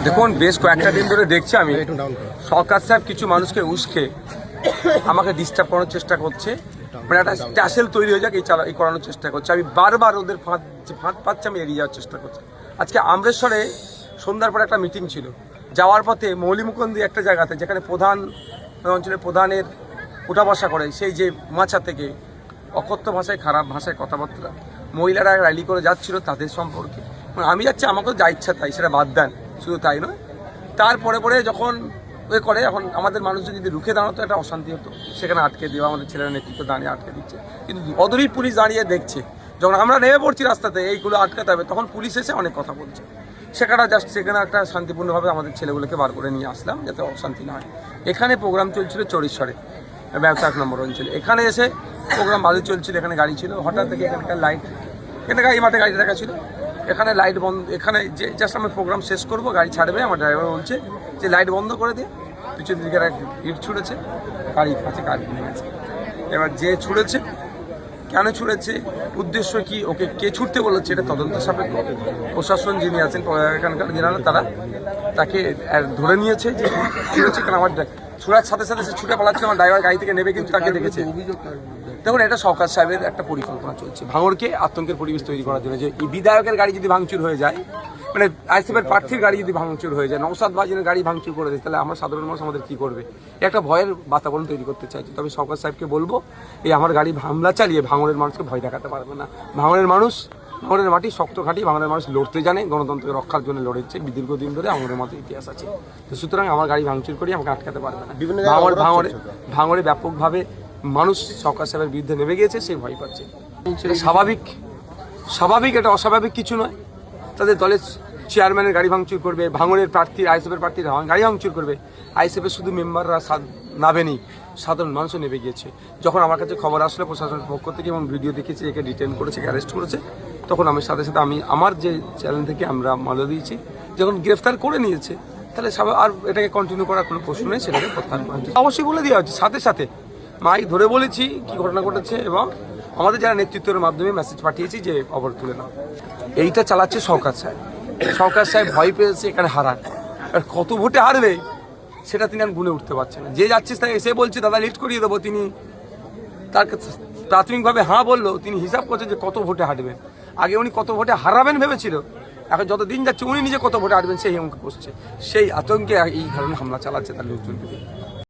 দেখুন বেশ কয়েকটা দিন ধরে দেখছি আমি সরকার সাহেব কিছু মানুষকে উস্কে আমাকে ডিস্টার্ব করার চেষ্টা করছে, মানে একটা ট্যাসেল তৈরি হয়ে যাক এই করানোর চেষ্টা করছে। আমি বারবার ওদের ফাঁদ পাচ্ছে, আমি এড়িয়ে যাওয়ার চেষ্টা করছি। আজকে আমরেশ্বরে সন্ধ্যার পর একটা মিটিং ছিল, যাওয়ার পথে মৌলিমুকুন্দি একটা জায়গাতে যেখানে প্রধান অঞ্চলের প্রধানের উঠা বসা করে, সেই যে মাচা থেকে অকথ্য ভাষায় খারাপ ভাষায় কথাবার্তা, মহিলারা র্যালি করে যাচ্ছিল তাদের সম্পর্কে। আমি যাচ্ছি, আমাকেও যা ইচ্ছা তাই, সেটা বাদ দেন। শুধু তাই নয়, তারপরে যখন করে, এখন আমাদের মানুষজন যদি রুখে দাঁড়াতো একটা অশান্তি হতো, সেখানে আটকে দেওয়া, আমাদের ছেলেরা নেতৃত্ব দাঁড়িয়ে আটকে দিচ্ছে। কিন্তু অদূরেই পুলিশ দাঁড়িয়ে দেখছে, যখন আমরা নেমে পড়ছি রাস্তাতে এইগুলো আটকাতে হবে, তখন পুলিশ এসে অনেক কথা বলছে। সেখানে একটা শান্তিপূর্ণভাবে আমাদের ছেলেগুলোকে বার করে নিয়ে আসলাম, যাতে অশান্তি না হয়। এখানে প্রোগ্রাম চলছিল চরিশ্বরে, ব্যবসা 1 নম্বর অঞ্চলে। এখানে এসে প্রোগ্রাম ভালো চলছিল, এখানে গাড়ি ছিল, হঠাৎ থেকে এখানকার লাইট, এখানে এই মাঠে গাড়ি রাখা ছিল, এখানে লাইট বন্ধ। এখানে যে জাস্ট আমরা প্রোগ্রাম শেষ করবো, গাড়ি ছাড়বে, আমার ড্রাইভার বলছে যে লাইট বন্ধ করে দিয়ে, পিছন দিকে ইট ছুঁড়েছে, গাড়ি কাছে গাড়ি ভেঙে গেছে। এবার যে ছুঁড়েছে, কেন ছুঁড়েছে, উদ্দেশ্য কি, ওকে কে ছুটতে বলেছে, এটা তদন্ত সাপেক্ষ। প্রশাসন যিনি আছেন এখানকার যিনারা, তারা তাকে ধরে নিয়েছে যে ছুঁড়েছে। কারণ আমার ছুঁড়ার সাথে সাথে সে ছুটে পালাচ্ছে, আমার ড্রাইভার গাড়ি থেকে নেবে, কিন্তু তাকে দেখেছে। দেখুন, এটা সরকার সাহেবের একটা পরিকল্পনা চলছে, ভাঙড়কে আতঙ্কের পরিবেশ তৈরি করার জন্য। যে এই বিধায়কের গাড়ি যদি ভাঙচুর হয়ে যায়, মানে আইসিএফের প্রার্থীর গাড়ি যদি ভাঙচুর হয়ে যায়, নওশাদ বাজিনের গাড়ি ভাঙচুর করে দেয়, তাহলে আমরা সাধারণ মানুষ আমাদের কী করবে? একটা ভয়ের বাতাবরণ তৈরি করতে চাইছি। তবে সরকার সাহেবকে বলবো, এই আমার গাড়ি হামলা চালিয়ে ভাঙড়ের মানুষকে ভয় দেখাতে পারবে না। ভাঙড়ের ভাঙড়ের মাটি শক্ত খাঁটি, ভাঙড়ের মানুষ লড়তে জানে, গণতন্ত্রকে রক্ষার জন্য লড়েছে দীর্ঘদিন ধরে, ভাঙড়ের মতো ইতিহাস আছে। তো সুতরাং আমার গাড়ি ভাঙচুর করি আমাকে আটকাতে পারবে না। ভাঙড়ে ব্যাপকভাবে মানুষ সরকার সাহেবের বিরুদ্ধে নেমে গিয়েছে, সেই ভয় পাচ্ছে। সেটা স্বাভাবিক, এটা অস্বাভাবিক কিছু নয়। তাদের দলের চেয়ারম্যানের গাড়ি ভাঙচুর করবে, ভাঙড়ের প্রার্থী, আইএসএফের প্রার্থীরা গাড়ি ভাঙচুর করবে। আইএসএফের শুধু মেম্বাররা নাবেনি, সাধারণ মানুষও নেমে গিয়েছে। যখন আমার কাছে খবর আসলো প্রশাসনের পক্ষ থেকে এবং ভিডিও দেখেছি, একে ডিটেন করেছে, অ্যারেস্ট করেছে, তখন আমি সাথে সাথে আমার যে চ্যানেল থেকে আমরা মাল দিয়েছি, যখন গ্রেফতার করে নিয়েছে, তাহলে আর এটাকে কন্টিনিউ করার কোনো প্রশ্ন নেই, সেটাকে প্রত্যাহার করা হচ্ছে। অবশ্যই বলে দেওয়া হচ্ছে, সাথে সাথে মাইক ধরে বলেছি কি ঘটনা ঘটেছে, এবং আমাদের যারা নেতৃত্বের মাধ্যমে মেসেজ পাঠিয়েছি যে খবর তুলে নাও। এইটা চালাচ্ছে সরকার সাহেব। সরকার সাহেব ভয় পেয়েছে এখানে হারান, আর কত ভোটে হারবে সেটা তিনি আর গুনে উঠতে পারছেন না। যে যাচ্ছিস তাই এসে বলছে দাদা লিড করিয়ে দেবো, তিনি তার প্রাথমিকভাবে হ্যাঁ বললো, তিনি হিসাব করছেন যে কত ভোটে হারবেন। আগে উনি কত ভোটে হারাবেন ভেবেছিল, এখন যত দিন যাচ্ছে উনি নিজে কত ভোটে হারবেন সেই অঙ্ক করছে। সেই আতঙ্কে এই ধরনের হামলা চালাচ্ছে তার লোকজনকে।